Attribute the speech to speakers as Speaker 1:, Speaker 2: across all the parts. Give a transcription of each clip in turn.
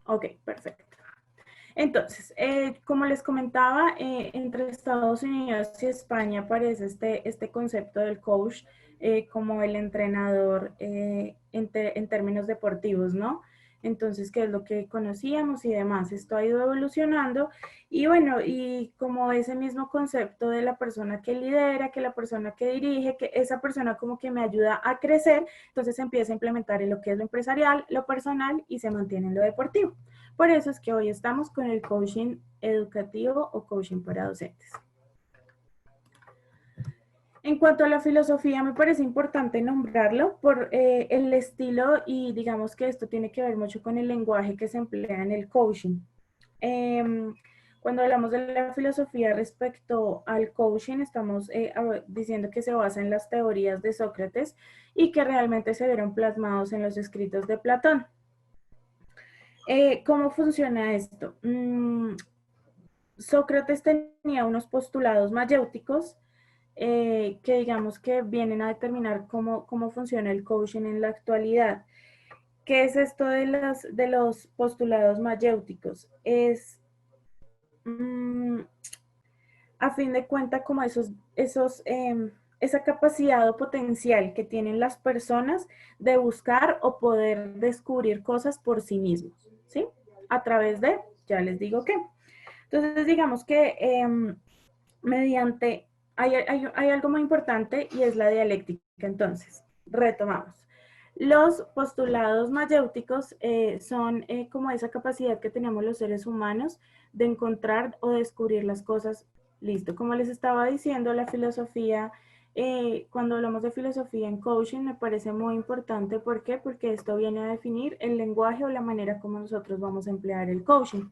Speaker 1: Ok, perfecto. Entonces, como les comentaba, entre Estados Unidos y España aparece este concepto del coach como el entrenador en términos deportivos, ¿no? Entonces, ¿qué es lo que conocíamos y demás? Esto ha ido evolucionando y bueno, y como ese mismo concepto de la persona que lidera, que la persona que dirige, que esa persona como que me ayuda a crecer, entonces se empieza a implementar en lo que es lo empresarial, lo personal y se mantiene en lo deportivo. Por eso es que hoy estamos con el coaching educativo o coaching para docentes. En cuanto a la filosofía, me parece importante nombrarlo por el estilo y digamos que esto tiene que ver mucho con el lenguaje que se emplea en el coaching. Eh, Cuando hablamos de la filosofía respecto al coaching, estamos diciendo que se basa en las teorías de Sócrates y que realmente se vieron plasmados en los escritos de Platón. ¿Cómo funciona esto? Sócrates tenía unos postulados mayéuticos que digamos que vienen a determinar cómo funciona el coaching en la actualidad. ¿Qué es esto de los postulados mayéuticos? Es, a fin de cuentas, como esa capacidad o potencial que tienen las personas de buscar o poder descubrir cosas por sí mismos, ¿sí? A través de, ya les digo qué. Entonces, digamos que mediante, hay algo muy importante y es la dialéctica. Entonces, retomamos. Los postulados mayéuticos son como esa capacidad que tenemos los seres humanos de encontrar o descubrir las cosas. Listo, como les estaba diciendo, la filosofía, cuando hablamos de filosofía en coaching, me parece muy importante. ¿Por qué? Porque esto viene a definir el lenguaje o la manera como nosotros vamos a emplear el coaching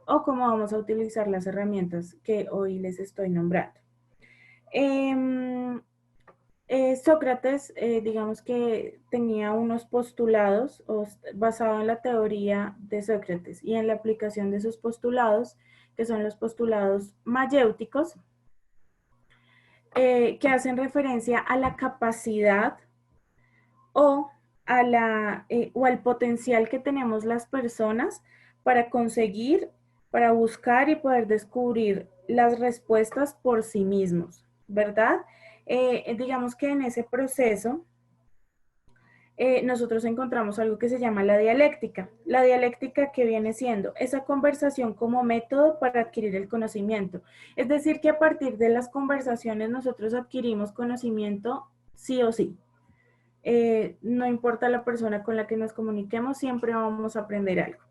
Speaker 1: o cómo vamos a utilizar las herramientas que hoy les estoy nombrando. Sócrates, digamos que tenía unos postulados basados en la teoría de Sócrates y en la aplicación de sus postulados, que son los postulados mayéuticos, que hacen referencia a la capacidad o, o al potencial que tenemos las personas para conseguir, para buscar y poder descubrir las respuestas por sí mismos, ¿verdad? Digamos que en ese proceso nosotros encontramos algo que se llama la dialéctica. La dialéctica que viene siendo esa conversación como método para adquirir el conocimiento. Es decir, que a partir de las conversaciones nosotros adquirimos conocimiento sí o sí. No importa la persona con la que nos comuniquemos, siempre vamos a aprender algo.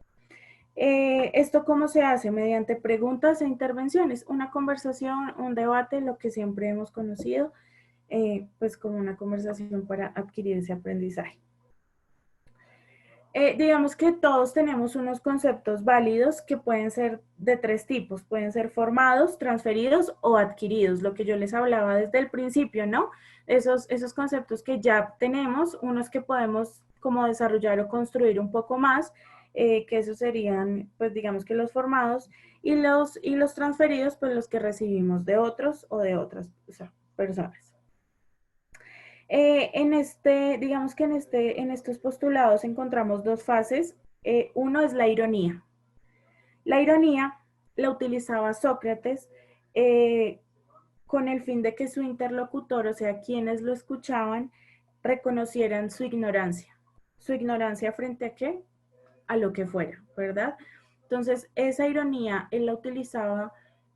Speaker 1: ¿Esto cómo se hace? Mediante preguntas e intervenciones, una conversación, un debate, lo que siempre hemos conocido, pues como una conversación para adquirir ese aprendizaje. Digamos que todos tenemos unos conceptos válidos que pueden ser de tres tipos, pueden ser formados, transferidos o adquiridos, lo que yo les hablaba desde el principio, ¿no? Esos conceptos que ya tenemos, unos que podemos como desarrollar o construir un poco más, que esos serían, pues digamos que los formados, y los transferidos, pues los que recibimos de otros o de otras, o sea, personas. Digamos que en estos postulados encontramos dos fases. Uno es la ironía. La ironía la utilizaba Sócrates eh, con el fin de que su interlocutor, o sea, quienes lo escuchaban, reconocieran su ignorancia. ¿Su ignorancia frente a qué? A lo que fuera, ¿verdad? Entonces, esa ironía él la utilizaba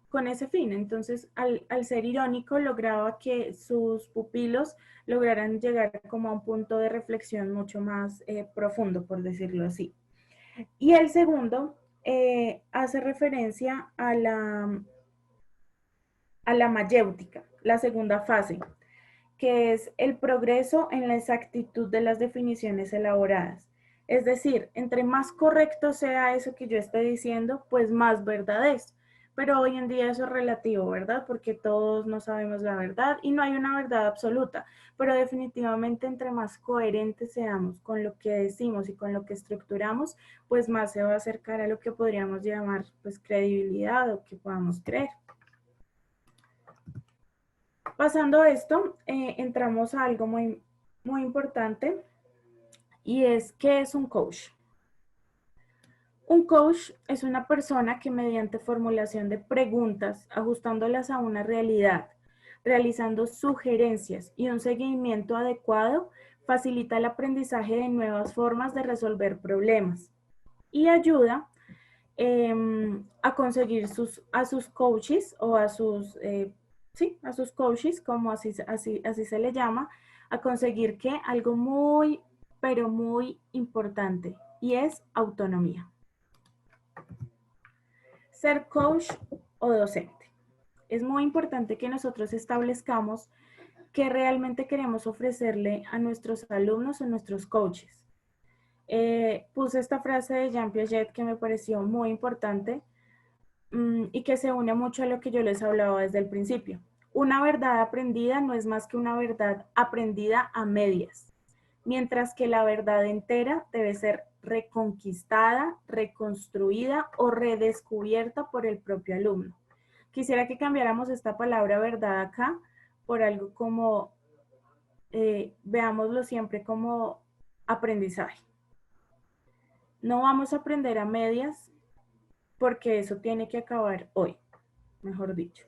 Speaker 1: con ese fin. Entonces, al ser irónico, lograba que sus pupilos lograran llegar como a un punto de reflexión mucho más profundo, por decirlo así. Y el segundo hace referencia a la mayéutica, la segunda fase, que es el progreso en la exactitud de las definiciones elaboradas. Es decir, entre más correcto sea eso que yo esté diciendo, pues más verdad es. Pero hoy en día eso es relativo, ¿verdad? Porque todos no sabemos la verdad y no hay una verdad absoluta. Pero definitivamente entre más coherentes seamos con lo que decimos y con lo que estructuramos, pues más se va a acercar a lo que podríamos llamar pues credibilidad o que podamos creer. Pasando esto, entramos a algo muy importante y es, ¿qué es un coach? Un coach es una persona que mediante formulación de preguntas, ajustándolas a una realidad, realizando sugerencias y un seguimiento adecuado, facilita el aprendizaje de nuevas formas de resolver problemas y ayuda a conseguir a sus coaches o a sus, sí, a sus coaches, como así se le llama, a conseguir que algo muy, pero muy importante, y es autonomía. Ser coach o docente. Es muy importante que nosotros establezcamos qué realmente queremos ofrecerle a nuestros alumnos o nuestros coaches. Puse esta frase de Jean Piaget que me pareció muy importante y que se une mucho a lo que yo les hablaba desde el principio. Una verdad aprendida no es más que una verdad aprendida a medias, mientras que la verdad entera debe ser reconquistada, reconstruida o redescubierta por el propio alumno. Quisiera que cambiáramos esta palabra verdad acá por algo como, veámoslo siempre como aprendizaje. No vamos a aprender a medias porque eso tiene que acabar hoy, mejor dicho.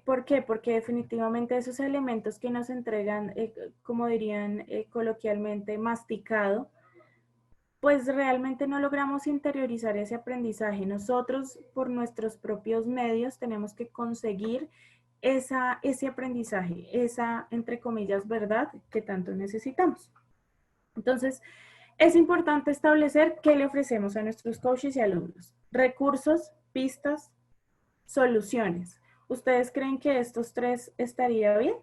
Speaker 1: ¿Por qué? Porque definitivamente esos elementos que nos entregan, como dirían coloquialmente, masticado, pues realmente no logramos interiorizar ese aprendizaje. Nosotros, por nuestros propios medios, tenemos que conseguir ese aprendizaje, esa, entre comillas, verdad que tanto necesitamos. Entonces, es importante establecer qué le ofrecemos a nuestros coaches y alumnos. Recursos, pistas, soluciones. ¿Ustedes creen que estos tres estaría bien?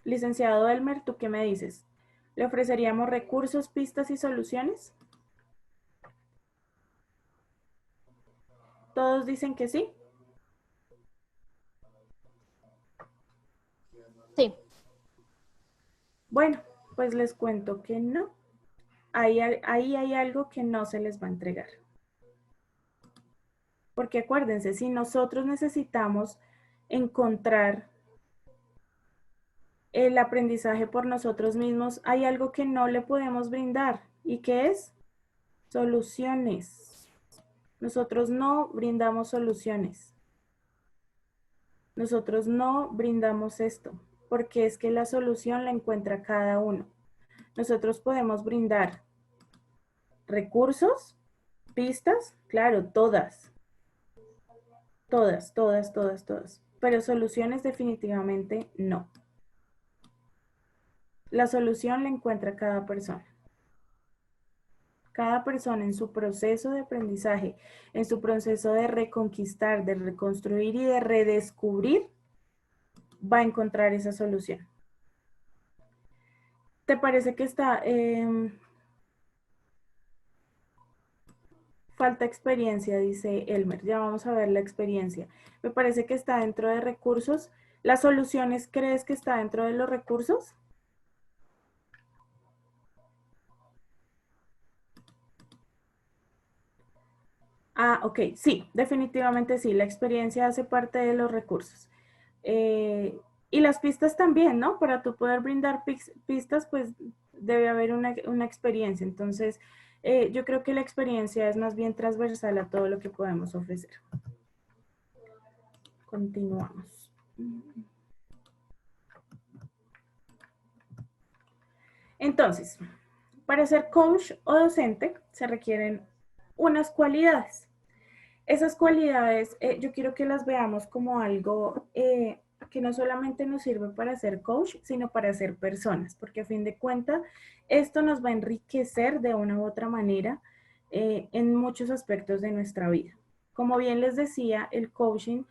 Speaker 1: Licenciado Elmer, ¿tú qué me dices? ¿Le ofreceríamos recursos, pistas y soluciones? ¿Todos dicen que sí?
Speaker 2: Sí.
Speaker 1: Bueno, pues les cuento que no. Ahí hay algo que no se les va a entregar. Porque acuérdense, si nosotros necesitamos encontrar el aprendizaje por nosotros mismos, hay algo que no le podemos brindar. ¿Y qué es? Soluciones. Nosotros no brindamos soluciones. Nosotros no brindamos esto, porque es que la solución la encuentra cada uno. Nosotros podemos brindar recursos, pistas, claro, todas, todas, todas, todas, todas, pero soluciones definitivamente no. La solución la encuentra cada persona. Cada persona en su proceso de aprendizaje, en su proceso de reconquistar, de reconstruir y de redescubrir, va a encontrar esa solución. ¿Te parece que está... falta experiencia, dice Elmer. Ya vamos a ver la experiencia. Me parece que está dentro de recursos. ¿Las soluciones crees que está dentro de los recursos? Ah, ok, sí, definitivamente sí. La experiencia hace parte de los recursos. Y las pistas también, ¿no? Para tú poder brindar pistas, pues debe haber una experiencia. Entonces, yo creo que la experiencia es más bien transversal a todo lo que podemos ofrecer. Continuamos. Entonces, para ser coach o docente se requieren unas cualidades. Esas cualidades yo quiero que las veamos como algo que no solamente nos sirve para ser coach, sino para ser personas, porque a fin de cuentas esto nos va a enriquecer de una u otra manera en muchos aspectos de nuestra vida. Como bien les decía, el coaching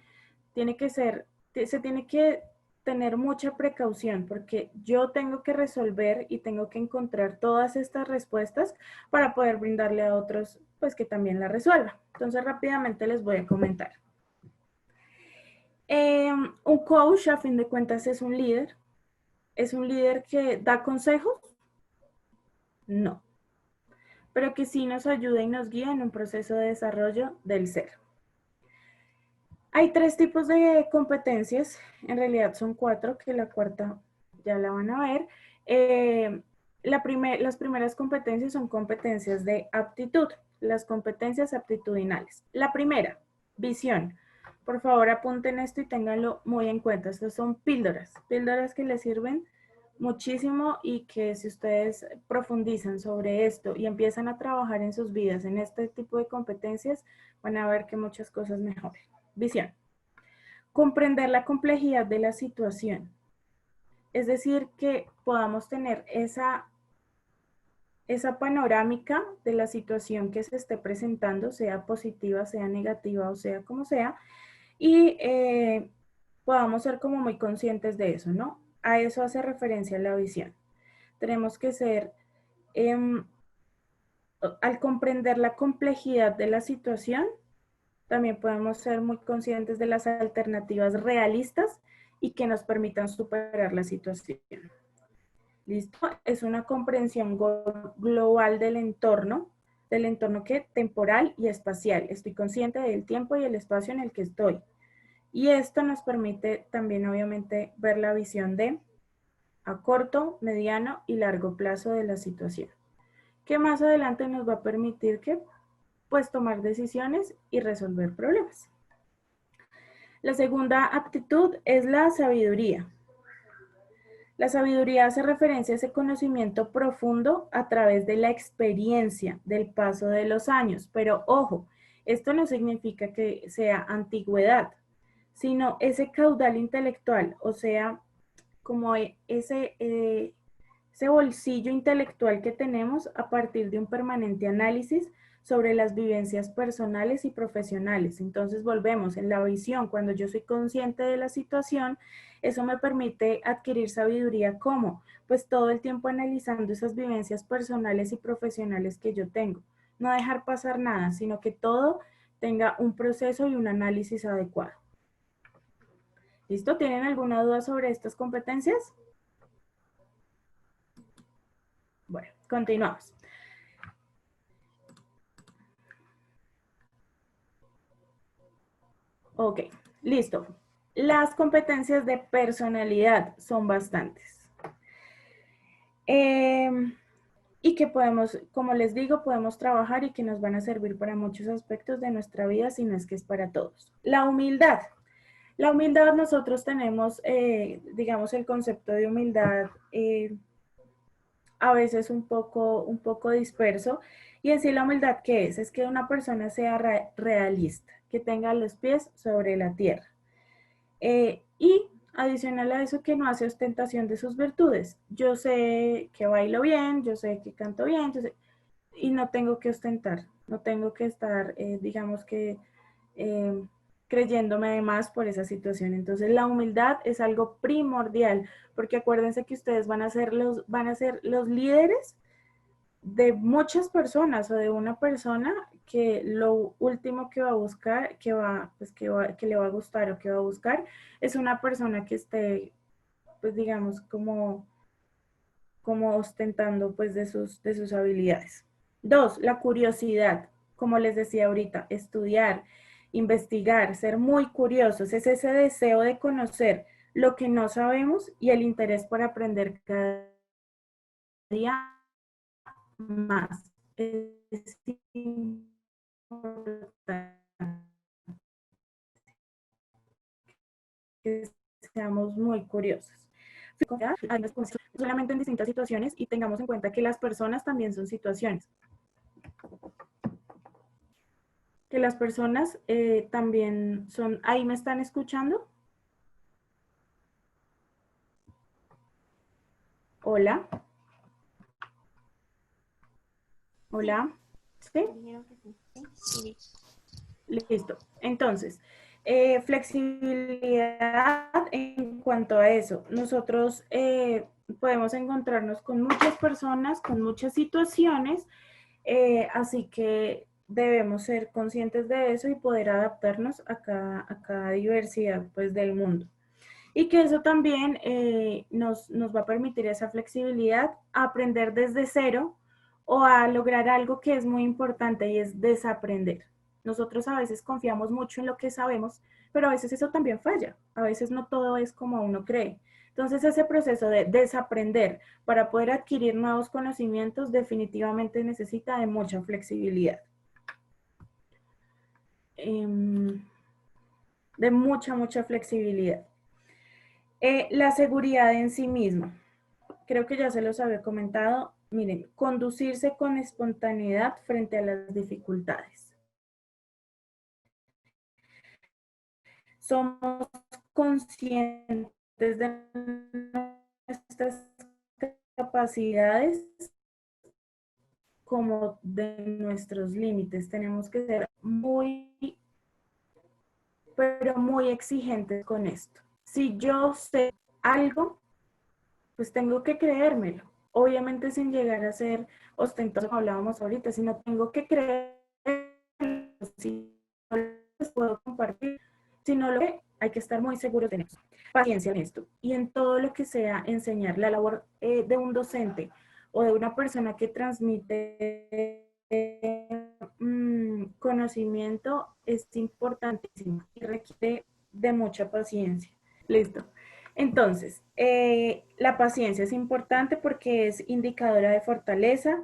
Speaker 1: se tiene que tener mucha precaución porque yo tengo que resolver y tengo que encontrar todas estas respuestas para poder brindarle a otros pues que también la resuelvan. Entonces rápidamente les voy a comentar. Un coach a fin de cuentas es un líder que da consejos, no, pero que sí nos ayuda y nos guía en un proceso de desarrollo del ser. Hay tres tipos de competencias, en realidad son cuatro, que la cuarta ya la van a ver. Las primeras competencias son competencias de aptitud, las competencias aptitudinales. La primera, visión. Por favor, apunten esto y ténganlo muy en cuenta. Estas son píldoras, píldoras que les sirven muchísimo y que si ustedes profundizan sobre esto y empiezan a trabajar en sus vidas en este tipo de competencias, van a ver que muchas cosas mejoran. Visión. Comprender la complejidad de la situación. Es decir, que podamos tener esa panorámica de la situación que se esté presentando, sea positiva, sea negativa o sea como sea, y podamos ser como muy conscientes de eso, ¿no? A eso hace referencia la visión. Tenemos que ser, al comprender la complejidad de la situación, también podemos ser muy conscientes de las alternativas realistas y que nos permitan superar la situación. ¿Listo? Es una comprensión global del entorno que temporal y espacial. Estoy consciente del tiempo y el espacio en el que estoy. Y esto nos permite también, obviamente, ver la visión de a corto, mediano y largo plazo de la situación, que más adelante nos va a permitir que, pues, tomar decisiones y resolver problemas. La segunda aptitud es la sabiduría. La sabiduría hace referencia a ese conocimiento profundo a través de la experiencia, del paso de los años. Pero ojo, esto no significa que sea antigüedad, sino ese caudal intelectual, o sea, como ese bolsillo intelectual que tenemos a partir de un permanente análisis sobre las vivencias personales y profesionales. Entonces volvemos en la visión, cuando yo soy consciente de la situación, eso me permite adquirir sabiduría. ¿Cómo? Pues todo el tiempo analizando esas vivencias personales y profesionales que yo tengo. No dejar pasar nada, sino que todo tenga un proceso y un análisis adecuado. ¿Listo? ¿Tienen alguna duda sobre estas competencias? Bueno, continuamos. Ok, listo. Las competencias de personalidad son bastantes. Y que podemos, como les digo, podemos trabajar y que nos van a servir para muchos aspectos de nuestra vida, si no es que es para todos. La humildad. La humildad, nosotros tenemos, digamos, el concepto de humildad a veces un poco disperso. Y en sí la humildad, ¿qué es? Es que una persona sea realista, que tenga los pies sobre la tierra. Y adicional a eso, que no hace ostentación de sus virtudes. Yo sé que bailo bien, yo sé que canto bien, y no tengo que ostentar, no tengo que estar, digamos que, eh, creyéndome de más por esa situación. Entonces la humildad es algo primordial, porque acuérdense que ustedes van a ser los líderes de muchas personas o de una persona que lo último que va a buscar, que le va a gustar o que va a buscar, es una persona que esté, pues digamos, como ostentando pues de sus habilidades. Dos, la curiosidad, como les decía ahorita, estudiar, investigar, ser muy curiosos, es ese deseo de conocer lo que no sabemos y el interés por aprender cada día más. Es importante que seamos muy curiosos. Solamente en distintas situaciones y tengamos en cuenta que las personas también son situaciones. Que las personas también son, ¿ahí me están escuchando? Hola, hola, ¿sí? Listo. Entonces, flexibilidad en cuanto a eso. Nosotros podemos encontrarnos con muchas personas, con muchas situaciones, así que debemos ser conscientes de eso y poder adaptarnos a cada diversidad pues, del mundo. Y que eso también nos va a permitir esa flexibilidad, a aprender desde cero o a lograr algo que es muy importante y es desaprender. Nosotros a veces confiamos mucho en lo que sabemos, pero a veces eso también falla. A veces no todo es como uno cree. Entonces ese proceso de desaprender para poder adquirir nuevos conocimientos definitivamente necesita de mucha flexibilidad. De mucha flexibilidad. La seguridad en sí misma. Creo que ya se los había comentado. Miren, conducirse con espontaneidad frente a las dificultades. Somos conscientes de nuestras capacidades como de nuestros límites. Tenemos que ser pero muy exigentes con esto. Si yo sé algo, pues tengo que creérmelo. Obviamente sin llegar a ser ostentoso, como hablábamos ahorita, sino tengo que creerlo. Si no les puedo compartir, si no lo sé, hay que estar muy seguros de eso. Paciencia en esto. Y en todo lo que sea enseñar, la labor de un docente o de una persona que transmite conocimiento es importantísimo y requiere de mucha paciencia. Listo. Entonces, la paciencia es importante porque es indicadora de fortaleza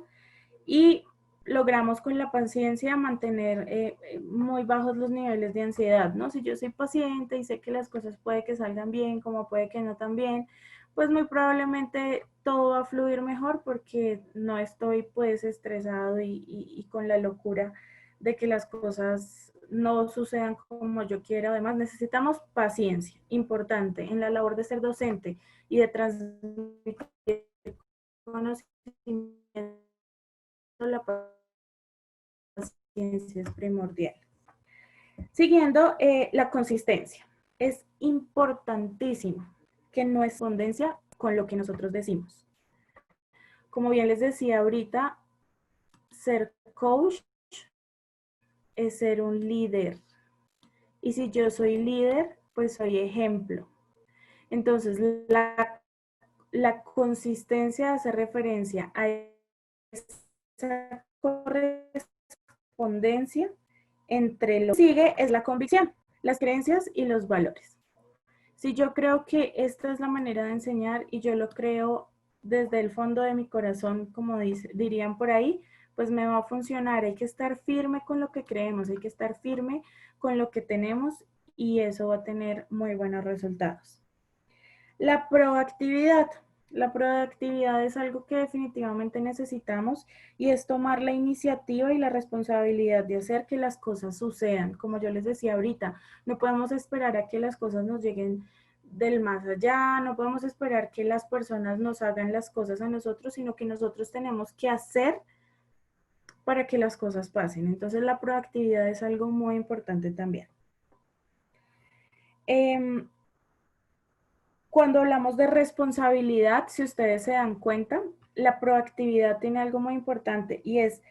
Speaker 1: y logramos con la paciencia mantener muy bajos los niveles de ansiedad, ¿no? Si yo soy paciente y sé que las cosas puede que salgan bien, como puede que no tan bien, pues muy probablemente todo va a fluir mejor porque no estoy pues estresado y con la locura de que las cosas no sucedan como yo quiero. Además, necesitamos paciencia, importante, en la labor de ser docente y de transmitir conocimiento. La paciencia es primordial. Siguiendo, la consistencia. Es importantísimo que no es correspondencia con lo que nosotros decimos. Como bien les decía ahorita, ser coach es ser un líder. Y si yo soy líder, pues soy ejemplo. Entonces, la consistencia hace referencia a esa correspondencia entre lo que sigue es la convicción, las creencias y los valores. Si yo creo que esta es la manera de enseñar y yo lo creo desde el fondo de mi corazón, como dirían por ahí, pues me va a funcionar. Hay que estar firme con lo que creemos, hay que estar firme con lo que tenemos y eso va a tener muy buenos resultados. La proactividad. La proactividad es algo que definitivamente necesitamos y es tomar la iniciativa y la responsabilidad de hacer que las cosas sucedan. Como yo les decía ahorita, no podemos esperar a que las cosas nos lleguen del más allá, no podemos esperar que las personas nos hagan las cosas a nosotros, sino que nosotros tenemos que hacer para que las cosas pasen. Entonces la proactividad es algo muy importante también. Cuando hablamos de responsabilidad, si ustedes se dan cuenta, la proactividad tiene algo muy importante y es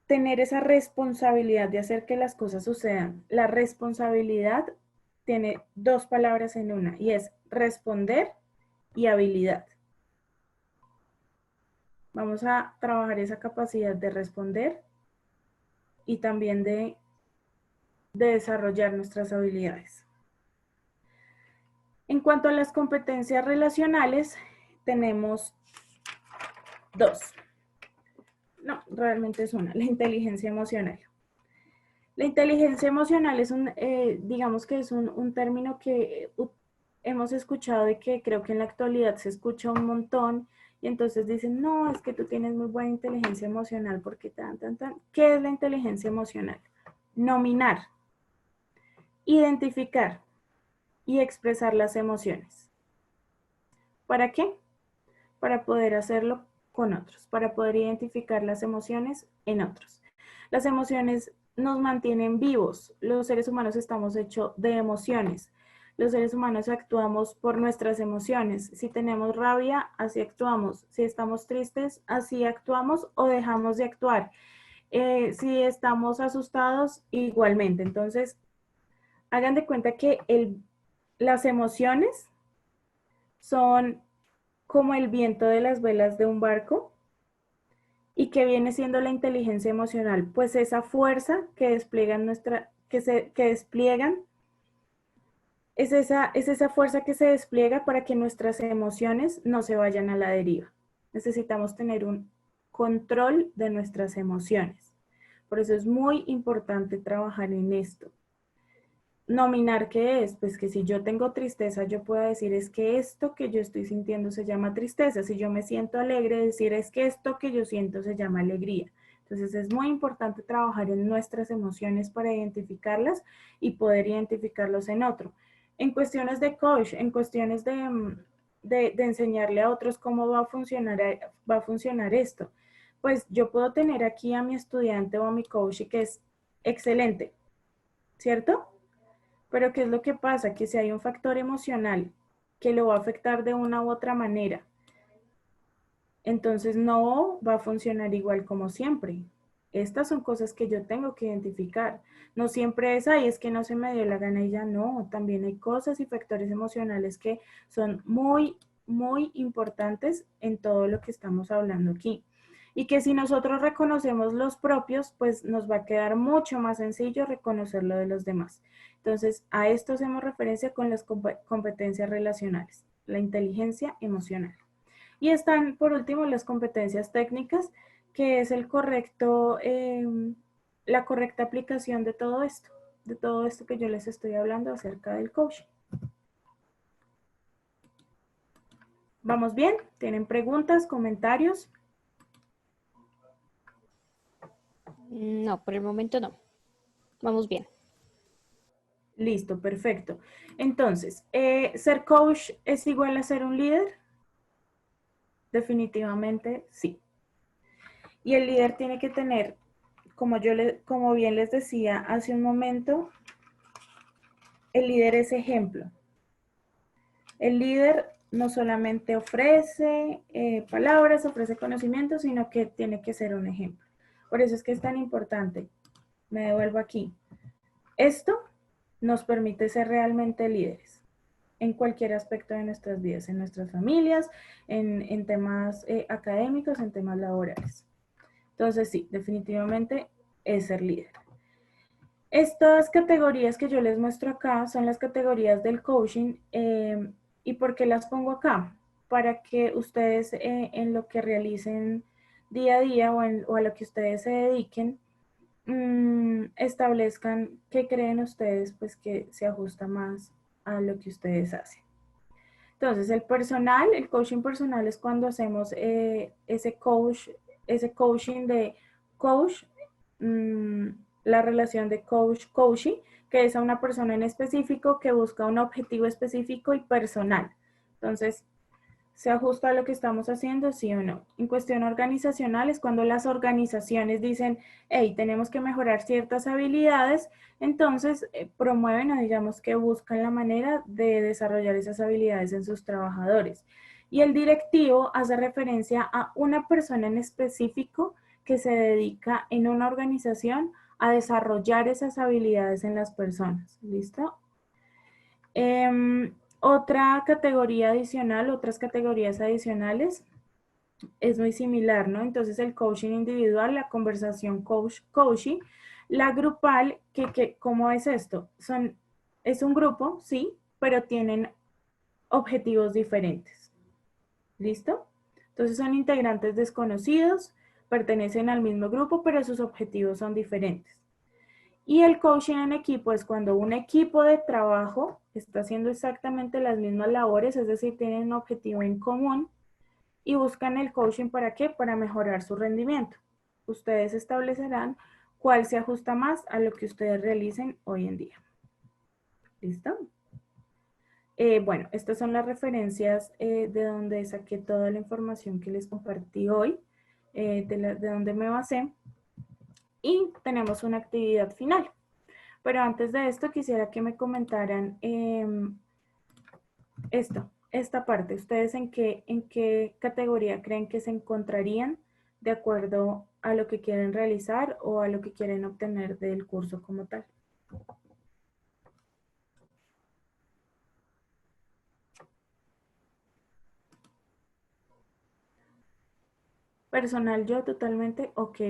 Speaker 1: tener esa responsabilidad de hacer que las cosas sucedan. La responsabilidad tiene dos palabras en una y es responder y habilidad. Vamos a trabajar esa capacidad de responder y también de desarrollar nuestras habilidades. En cuanto a las competencias relacionales, tenemos dos. No, realmente es una, la inteligencia emocional. La inteligencia emocional es digamos que es un término que hemos escuchado y que creo que en la actualidad se escucha un montón y entonces dicen, no, es que tú tienes muy buena inteligencia emocional porque tan. ¿Qué es la inteligencia emocional? Nominar, identificar y expresar las emociones. ¿Para qué? Para poder hacerlo con otros, para poder identificar las emociones en otros. Las emociones nos mantienen vivos. Los seres humanos estamos hechos de emociones. Los seres humanos actuamos por nuestras emociones. Si tenemos rabia, así actuamos. Si estamos tristes, así actuamos o dejamos de actuar. Si estamos asustados, igualmente. Entonces, hagan de cuenta que las emociones son como el viento de las velas de un barco. ¿Y qué viene siendo la inteligencia emocional? Pues esa fuerza que despliegan que despliegan es esa fuerza que se despliega para que nuestras emociones no se vayan a la deriva. Necesitamos tener un control de nuestras emociones. Por eso es muy importante trabajar en esto. Nominar qué es, pues que si yo tengo tristeza, yo puedo decir es que esto que yo estoy sintiendo se llama tristeza. Si yo me siento alegre, decir es que esto que yo siento se llama alegría. Entonces es muy importante trabajar en nuestras emociones para identificarlas y poder identificarlos en otro. En cuestiones de coach, en cuestiones de enseñarle a otros cómo va a funcionar esto. Pues yo puedo tener aquí a mi estudiante o a mi coach y que es excelente, ¿cierto? Pero ¿qué es lo que pasa? Que si hay un factor emocional que lo va a afectar de una u otra manera, entonces no va a funcionar igual como siempre. Estas son cosas que yo tengo que identificar. No siempre es, ay, es que no se me dio la gana y ya no. También hay cosas y factores emocionales que son muy, muy importantes en todo lo que estamos hablando aquí. Y que si nosotros reconocemos los propios, pues nos va a quedar mucho más sencillo reconocer lo de los demás. Entonces, a esto hacemos referencia con las competencias relacionales, la inteligencia emocional. Y están, por último, las competencias técnicas, que es el correcto, la correcta aplicación de todo esto que yo les estoy hablando acerca del coaching. ¿Vamos bien? ¿Tienen preguntas, comentarios?
Speaker 2: No, por el momento no. Vamos bien.
Speaker 1: Listo, perfecto. Entonces, ¿ser coach es igual a ser un líder? Definitivamente sí. Y el líder tiene que tener, como bien les decía hace un momento, el líder es ejemplo. El líder no solamente ofrece palabras, ofrece conocimientos, sino que tiene que ser un ejemplo. Por eso es que es tan importante. Me devuelvo aquí. Esto nos permite ser realmente líderes en cualquier aspecto de nuestras vidas, en nuestras familias, en temas académicos, en temas laborales. Entonces, sí, definitivamente es ser líder. Estas categorías que yo les muestro acá son las categorías del coaching. ¿Y por qué las pongo acá? Para que ustedes en lo que realicen día a día o a lo que ustedes se dediquen, establezcan qué creen ustedes pues que se ajusta más a lo que ustedes hacen. Entonces, el coaching personal es cuando hacemos ese coaching de coach, mmm, la relación de coach-coaching, que es a una persona en específico que busca un objetivo específico y personal. Entonces, ¿se ajusta a lo que estamos haciendo, sí o no? En cuestión organizacional es cuando las organizaciones dicen, hey, tenemos que mejorar ciertas habilidades, entonces promueven o digamos que buscan la manera de desarrollar esas habilidades en sus trabajadores. Y el directivo hace referencia a una persona en específico que se dedica en una organización a desarrollar esas habilidades en las personas. ¿Listo? Otra categoría adicional, otras categorías adicionales, es muy similar, ¿no? Entonces el coaching individual, la conversación coaching, la grupal, ¿cómo es esto? Es un grupo, sí, pero tienen objetivos diferentes. ¿Listo? Entonces son integrantes desconocidos, pertenecen al mismo grupo, pero sus objetivos son diferentes. Y el coaching en equipo es cuando un equipo de trabajo está haciendo exactamente las mismas labores, es decir, tienen un objetivo en común y buscan el coaching ¿para qué? Para mejorar su rendimiento. Ustedes establecerán cuál se ajusta más a lo que ustedes realicen hoy en día. ¿Listo? Bueno, estas son las referencias de donde saqué toda la información que les compartí hoy, de donde me basé. Y tenemos una actividad final. Pero antes de esto quisiera que me comentaran esta parte. ¿Ustedes en qué categoría creen que se encontrarían de acuerdo a lo que quieren realizar o a lo que quieren obtener del curso como tal? Personal yo totalmente, ok.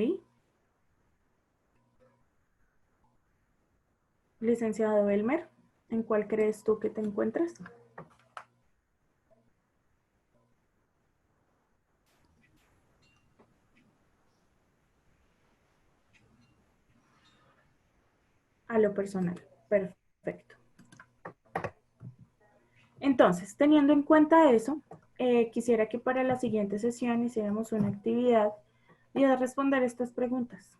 Speaker 1: Licenciado Belmer. ¿En cuál crees tú que te encuentras? A lo personal. Perfecto. Entonces, teniendo en cuenta eso, quisiera que para la siguiente sesión hiciéramos una actividad y de responder estas preguntas.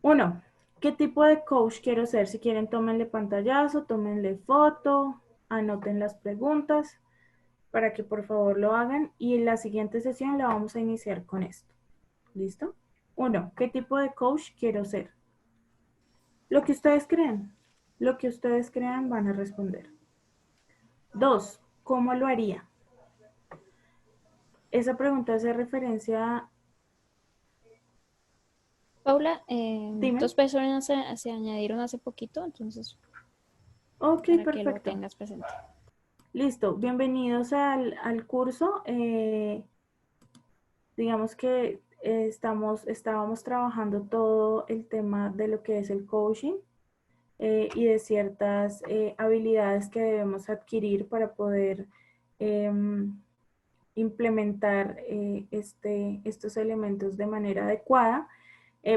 Speaker 1: 1. ¿Qué tipo de coach quiero ser? Si quieren, tómenle pantallazo, tómenle foto, anoten las preguntas para que por favor lo hagan y en la siguiente sesión la vamos a iniciar con esto. ¿Listo? 1. ¿Qué tipo de coach quiero ser? Lo que ustedes crean. Lo que ustedes crean van a responder. 2. ¿Cómo lo haría? Esa pregunta hace referencia.
Speaker 2: Paula,
Speaker 1: Dime.
Speaker 2: dos personas se añadieron hace poquito, entonces
Speaker 1: Ok,
Speaker 2: para que lo
Speaker 1: perfecto.
Speaker 2: tengas presente.
Speaker 1: Listo. Bienvenidos al curso. Digamos que estábamos trabajando todo el tema de lo que es el coaching y de ciertas habilidades que debemos adquirir para poder implementar estos elementos de manera adecuada.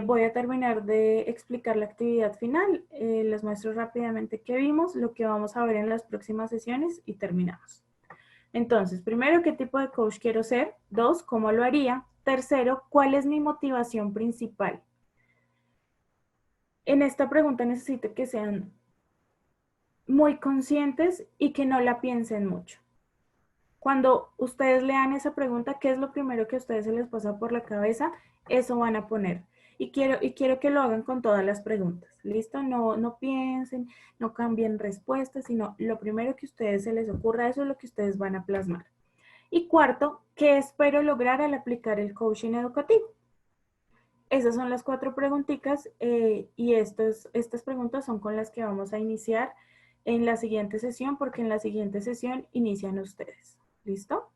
Speaker 1: Voy a terminar de explicar la actividad final. Les muestro rápidamente qué vimos, lo que vamos a ver en las próximas sesiones y terminamos. Entonces, primero, ¿qué tipo de coach quiero ser? 2, ¿cómo lo haría? Tercero, ¿cuál es mi motivación principal? En esta pregunta necesito que sean muy conscientes y que no la piensen mucho. Cuando ustedes lean esa pregunta, ¿qué es lo primero que a ustedes se les pasa por la cabeza? Eso van a poner. Y quiero que lo hagan con todas las preguntas. ¿Listo? No piensen, no cambien respuestas, sino lo primero que a ustedes se les ocurra, eso es lo que ustedes van a plasmar. Y cuarto, ¿qué espero lograr al aplicar el coaching educativo? Esas son las 4 preguntitas y estas preguntas son con las que vamos a iniciar en la siguiente sesión, porque en la siguiente sesión inician ustedes. ¿Listo?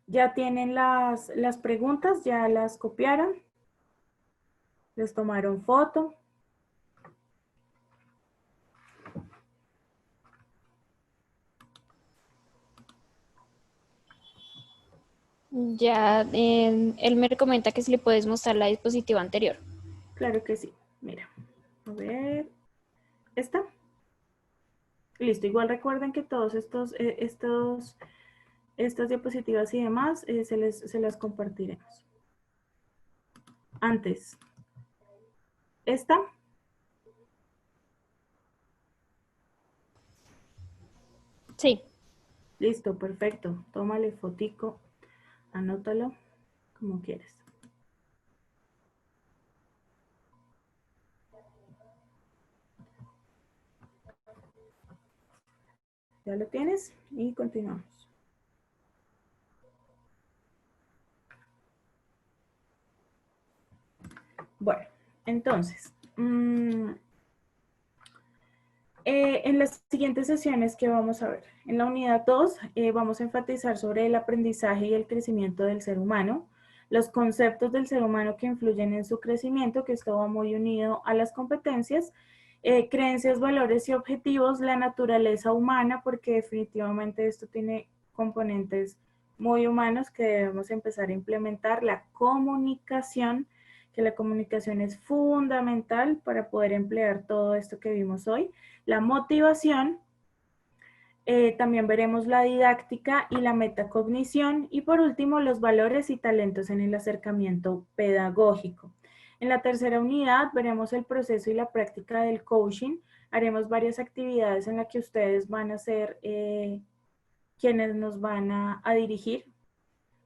Speaker 1: Ya tienen las preguntas, ya las copiaron, les tomaron foto.
Speaker 2: Ya él me comenta que si le puedes mostrar la dispositiva anterior.
Speaker 1: Claro que sí. Mira, a ver, ¿esta? Listo, igual recuerden que todos estas diapositivas y demás se las compartiremos. Antes, ¿esta?
Speaker 2: Sí,
Speaker 1: Listo, perfecto. Tómale fotico, anótalo como quieres. Ya lo tienes y continuamos. Bueno, entonces, en las siguientes sesiones que vamos a ver, en la unidad 2 vamos a enfatizar sobre el aprendizaje y el crecimiento del ser humano, los conceptos del ser humano que influyen en su crecimiento, que esto va muy unido a las competencias, creencias, valores y objetivos, la naturaleza humana, porque definitivamente esto tiene componentes muy humanos que debemos empezar a implementar, la comunicación, que la comunicación es fundamental para poder emplear todo esto que vimos hoy, la motivación, también veremos la didáctica y la metacognición y por último los valores y talentos en el acercamiento pedagógico. En la tercera unidad veremos el proceso y la práctica del coaching. Haremos varias actividades en las que ustedes van a ser quienes nos van a dirigir,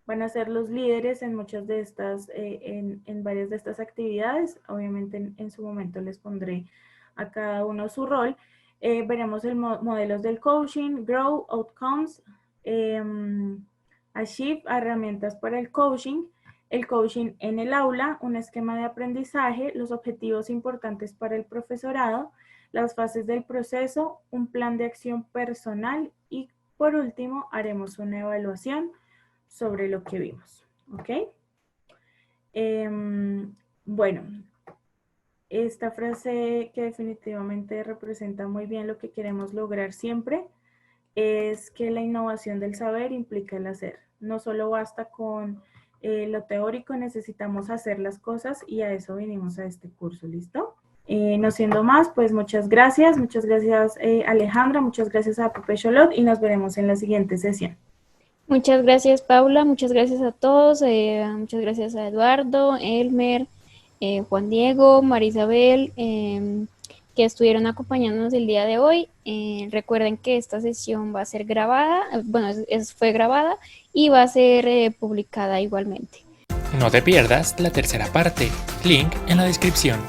Speaker 1: van a ser los líderes en muchas de estas, en varias de estas actividades. Obviamente en su momento les pondré a cada uno su rol. Veremos el modelos del coaching, Grow, Outcomes, Achieve, herramientas para el coaching en el aula, un esquema de aprendizaje, los objetivos importantes para el profesorado, las fases del proceso, un plan de acción personal y por último haremos una evaluación sobre lo que vimos, ¿ok? Bueno, esta frase que definitivamente representa muy bien lo que queremos lograr siempre es que la innovación del saber implica el hacer. No solo basta con lo teórico, necesitamos hacer las cosas y a eso vinimos a este curso, ¿listo? No siendo más, pues muchas gracias Alejandra, muchas gracias a Pepe Cholot y nos veremos en la siguiente sesión.
Speaker 2: Muchas gracias, Paula. Muchas gracias a todos. Muchas gracias a Eduardo, Elmer, Juan Diego, Marisabel, que estuvieron acompañándonos el día de hoy. Recuerden que esta sesión va a ser grabada, bueno, fue grabada y va a ser publicada igualmente.
Speaker 3: No te pierdas la tercera parte. Link en la descripción.